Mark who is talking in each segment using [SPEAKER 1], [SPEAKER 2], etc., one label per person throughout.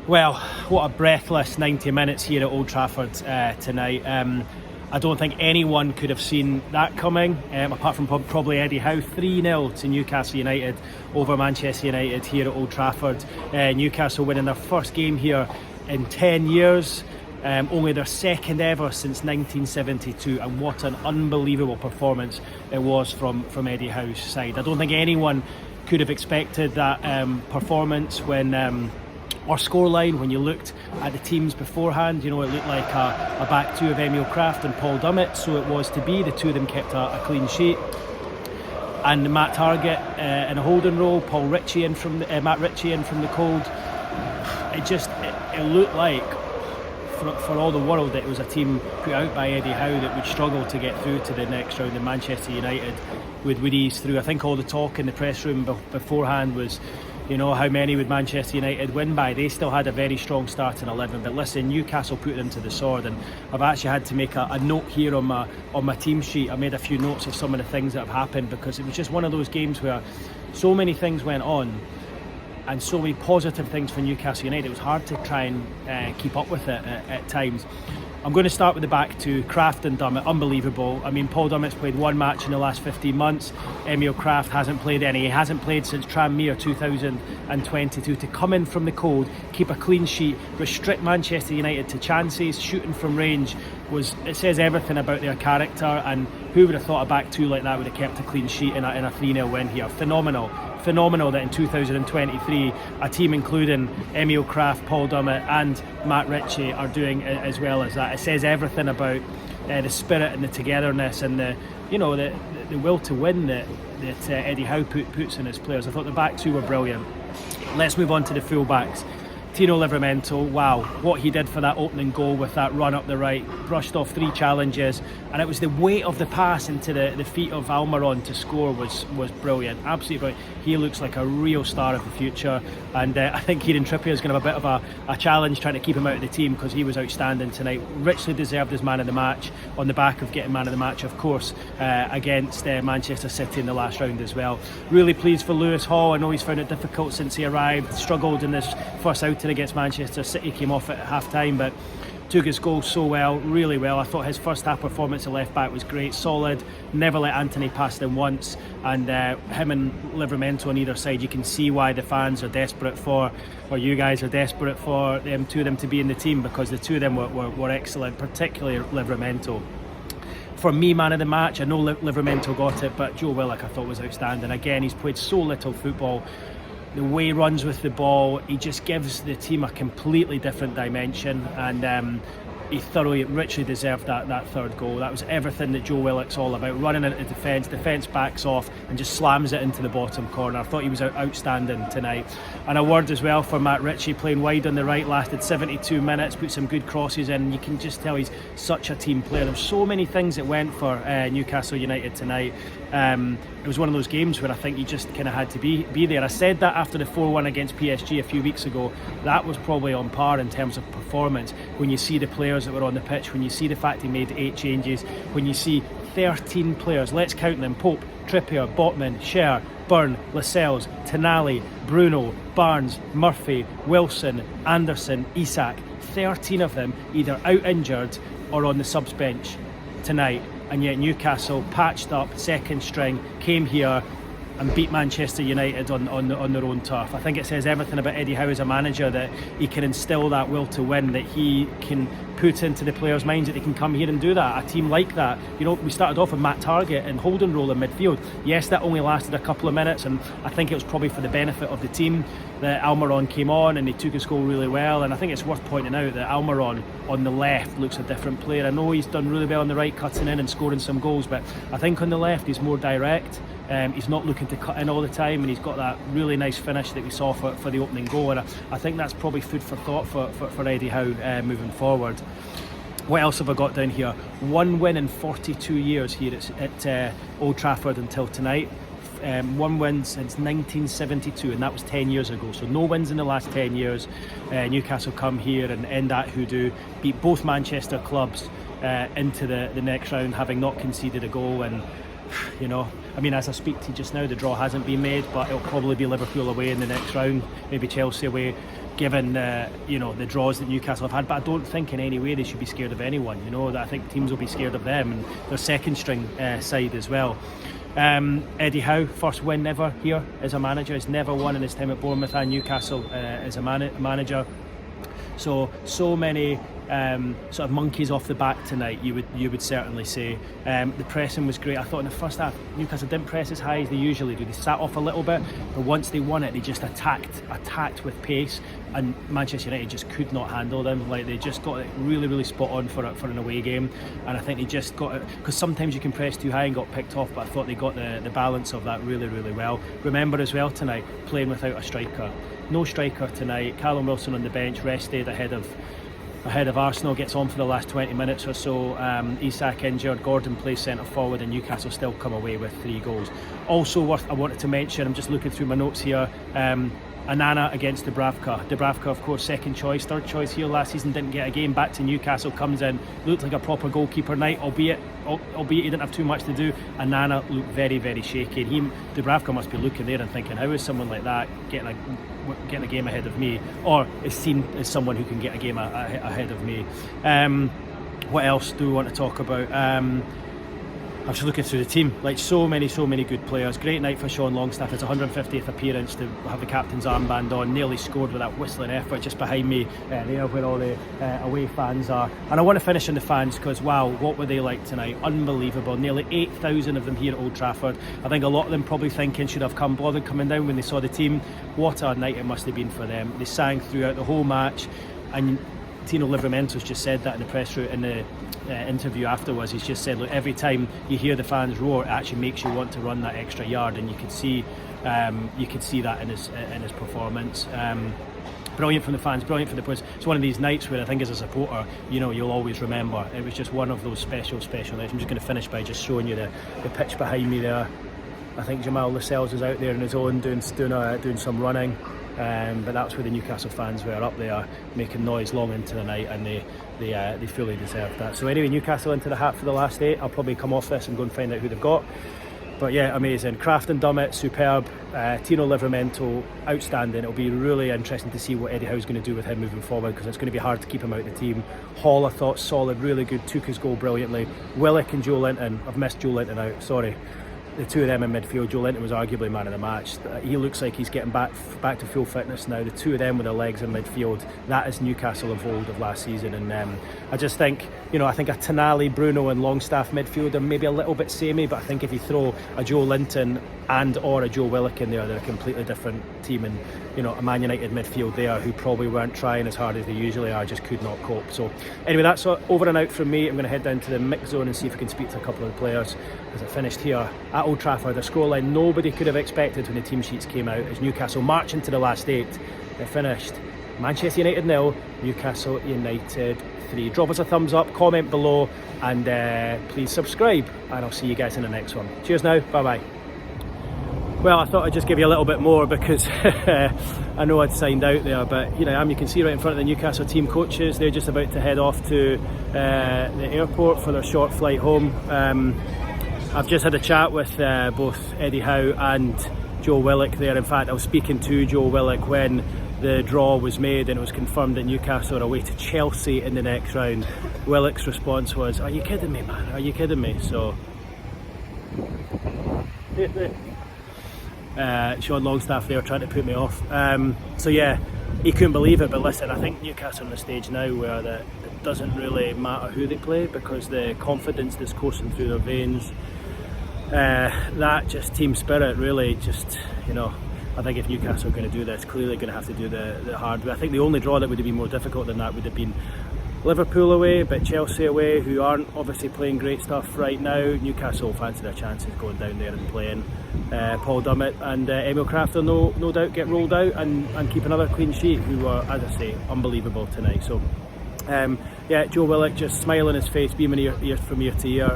[SPEAKER 1] Well, what a breathless 90 minutes here at Old Trafford tonight. I don't think anyone could have seen that coming, apart from probably Eddie Howe. 3-0 to Newcastle United over Manchester United here at Old Trafford. Newcastle winning their first game here in 10 years. Only their second ever since 1972, and what an unbelievable performance it was from Eddie Howe's side. I don't think anyone could have expected that performance when our scoreline, when you looked at the teams beforehand, it looked like a back two of Krafth and Paul Dummett, so it was to be. The two of them kept a clean sheet. And Matt Targett in a holding role, Matt Ritchie in from the cold. It looked like, for all the world, that it was a team put out by Eddie Howe that would struggle to get through to the next round, and Manchester United would ease through. I think all the talk in the press room beforehand was, how many would Manchester United win by? They still had a very strong starting 11, but listen, Newcastle put them to the sword, and I've actually had to make a note here on my team sheet. I made a few notes of some of the things that have happened, because it was just one of those games where so many things went on and so many positive things for Newcastle United. It was hard to try and keep up with it at times. I'm going to start with the back two, Krafth and Dummett. Unbelievable. I mean, Paul Dummett's played one match in the last 15 months. Krafth hasn't played any. He hasn't played since Tranmere 2022. To come in from the cold, keep a clean sheet, restrict Manchester United to chances, shooting from range, it says everything about their character. And who would have thought a back two like that would have kept a clean sheet in a 3-0 win here? Phenomenal that in 2023 a team including Krafth, Paul Dummett and Matt Ritchie are doing as well as that. It says everything about the spirit and the togetherness and the will to win that Eddie Howe puts in his players. I thought the back two were brilliant. Let's move on to the full backs. Tino Livramento, wow, what he did for that opening goal with that run up the right, brushed off 3 challenges, and it was the weight of the pass into the feet of Almiron to score was brilliant, absolutely brilliant. He looks like a real star of the future, and I think Kieran Trippier is going to have a bit of a challenge trying to keep him out of the team, because he was outstanding tonight. Richly deserved his man of the match, on the back of getting man of the match, of course, against Manchester City in the last round as well. Really pleased for Lewis Hall. I know he's found it difficult since he arrived, struggled in this first outing against Manchester City, came off at half time, but took his goal so well, really well. I thought his first half performance at left back was great, solid, never let Anthony pass them once, and him and Livramento on either side, you can see why the fans are desperate for, or you guys are desperate for them, two of them to be in the team, because the two of them were excellent, particularly Livramento. For me, man of the match, I know Livramento got it, but Joe Willock I thought was outstanding. Again, he's played so little football. The way he runs with the ball, he just gives the team a completely different dimension, and he richly deserved that third goal. That was everything that Joe Willock's all about, running into defence backs off and just slams it into the bottom corner. I thought he was outstanding tonight. And a word as well for Matt Ritchie, playing wide on the right, lasted 72 minutes, put some good crosses in. You can just tell he's such a team player. There's so many things that went for Newcastle United tonight. It was one of those games where I think you just kind of had to be there. I said that after the 4-1 against PSG a few weeks ago. That was probably on par in terms of performance. When you see the players that were on the pitch, when you see the fact he made 8 changes, when you see 13 players, let's count them: Pope, Trippier, Botman, Schär, Byrne, Lascelles, Tonali, Bruno, Barnes, Murphy, Wilson, Anderson, Isak. 13 of them either out injured or on the subs bench tonight. And yet Newcastle, patched up, second string, came here and beat Manchester United on their own turf. I think it says everything about Eddie Howe as a manager, that he can instill that will to win, that he can put into the players' minds that they can come here and do that. A team like that, we started off with Matt Targett and holding role in midfield. Yes, that only lasted a couple of minutes, and I think it was probably for the benefit of the team that Almiron came on and he took his goal really well. And I think it's worth pointing out that Almiron on the left looks a different player. I know he's done really well on the right, cutting in and scoring some goals, but I think on the left he's more direct. He's not looking to cut in all the time, and he's got that really nice finish that we saw for the opening goal. And I think that's probably food for thought for Eddie Howe moving forward. What else have I got down here? 1 win in 42 years here at Old Trafford until tonight. 1 win since 1972, and that was 10 years ago. So no wins in the last 10 years. Newcastle come here and end that hoodoo, beat both Manchester clubs into the next round, having not conceded a goal. And you know, I mean, as I speak to you just now, the draw hasn't been made, but it'll probably be Liverpool away in the next round, maybe Chelsea away, given you know, the draws that Newcastle have had. But I don't think in any way they should be scared of anyone. You know, that I think teams will be scared of them and their second string side as well. Eddie Howe, first win ever here as a manager. He's never won in his time at Bournemouth and Newcastle as a manager. So many sort of monkeys off the back tonight, you would certainly say. The pressing was great. I thought in the first half Newcastle didn't press as high as they usually do. They sat off a little bit, but once they won it, they just attacked with pace, and Manchester United just could not handle them. Like, they just got it really spot on for an away game, and I think they just got it, because sometimes you can press too high and got picked off, but I thought they got the balance of that really well. Remember as well tonight, playing without a striker. No striker tonight. Callum Wilson on the bench, rested ahead of Arsenal, gets on for the last 20 minutes or so. Isak injured, Gordon plays centre forward, and Newcastle still come away with 3 goals. Also I wanted to mention, I'm just looking through my notes here, Anana against Dubravka. Dubravka, of course, second choice, third choice here last season, didn't get a game. Back to Newcastle, comes in, looked like a proper goalkeeper night, albeit he didn't have too much to do. Anana looked very shaky. Dubravka must be looking there and thinking, how is someone like that getting a game ahead of me, or is seen as someone who can get a game ahead of me. What else do we want to talk about? I was looking through the team, like so many good players. Great night for Sean Longstaff, his 150th appearance, to have the captain's armband on. Nearly scored with that whistling effort just behind me there where all the away fans are. And I want to finish on the fans, because wow, what were they like tonight? Unbelievable. Nearly 8,000 of them here at Old Trafford. I think a lot of them probably thinking, should have bothered coming down when they saw the team. What a night it must have been for them. They sang throughout the whole match, and Tino Livramento's just said that in the press room, in the interview afterwards. He's just said, look, every time you hear the fans roar, it actually makes you want to run that extra yard, and you could see that in his performance. Brilliant from the fans, brilliant from the players. It's one of these nights where I think as a supporter, you know, you'll always remember. It was just one of those special nights. I'm just going to finish by just showing you the pitch behind me there. I think Jamal Lascelles is out there on his own doing some running. But that's where the Newcastle fans were, up there making noise long into the night, and they fully deserved that. So anyway, Newcastle into the hat for the last 8. I'll probably come off this and go and find out who they've got. But yeah, amazing. Krafth and Dummett, superb. Tino Livramento, outstanding. It'll be really interesting to see what Eddie Howe's going to do with him moving forward, because it's going to be hard to keep him out of the team. Hall, I thought, solid, really good, took his goal brilliantly. Willock and Joe Linton, I've missed Joe Linton out, sorry. The two of them in midfield. Joe Linton was arguably man of the match. He looks like he's getting back to full fitness now. The two of them with their legs in midfield, that is Newcastle of old of last season. And I just think, you know, I think a Tonali, Bruno and Longstaff midfield are maybe a little bit samey, but I think if you throw a Joe Linton and or a Joe Willock in there, they're a completely different team. And you know, a Man United midfield there who probably weren't trying as hard as they usually are, just could not cope. So anyway, that's over and out from me. I'm going to head down to the mix zone and see if I can speak to a couple of the players, as I finished here at Old Trafford. A scoreline nobody could have expected when the team sheets came out, as Newcastle march into the last 8. It finished Manchester United 0, Newcastle United 3. Drop us a thumbs up, comment below, and please subscribe, and I'll see you guys in the next one. Cheers now, bye bye. Well, I thought I'd just give you a little bit more, because I know I'd signed out there, but you know, you can see right in front of the Newcastle team coaches. They're just about to head off to the airport for their short flight home. I've just had a chat with both Eddie Howe and Joe Willock there. In fact, I was speaking to Joe Willock when the draw was made and it was confirmed that Newcastle are away to Chelsea in the next round. Willock's response was, "Are you kidding me, man? Are you kidding me?" So Sean Longstaff there trying to put me off. So yeah, he couldn't believe it. But listen, I think Newcastle on the stage now where it doesn't really matter who they play, because the confidence that's coursing through their veins, that just team spirit really just, you know, I think if Newcastle are going to do this, clearly going to have to do the hard way. I think the only draw that would have been more difficult than that would have been Liverpool away, but Chelsea away, who aren't obviously playing great stuff right now. Newcastle fancy their chances going down there and playing. Paul Dummett and Emil Krafth will no doubt get rolled out and keep another clean sheet, who were, as I say, unbelievable tonight. So yeah, Joe Willock just smiling his face, beaming ear from ear to ear,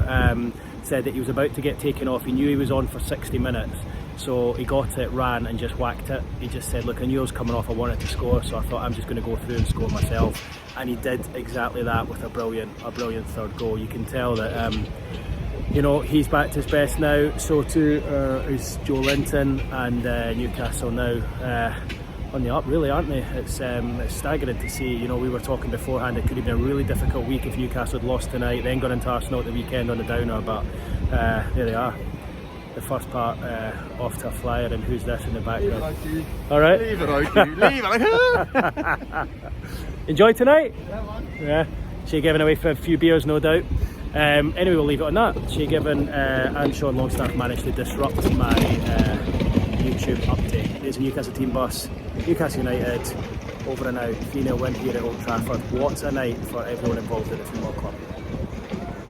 [SPEAKER 1] said that he was about to get taken off. He knew he was on for 60 minutes. So he got it, ran and just whacked it. He just said, look, I knew I was coming off, I wanted to score, so I thought I'm just going to go through and score myself. And he did exactly that with a brilliant third goal. You can tell that you know, he's back to his best now. So too is Joe Linton, and Newcastle now on the up, really, aren't they? It's staggering to see. You know, we were talking beforehand, it could have been a really difficult week if Newcastle had lost tonight, then gone into Arsenal at the weekend on the downer, but there they are. The first part off to a flyer, and who's this in the background? All right.
[SPEAKER 2] Leave it out, you. Leave it out.
[SPEAKER 1] Enjoy tonight? Yeah. Shay Given away for a few beers, no doubt. Anyway, we'll leave it on that. Shay Given and Sean Longstaff managed to disrupt my YouTube update. There's a Newcastle team bus. Newcastle United over and out. 3-0 win here at Old Trafford. What a night for everyone involved in the football club.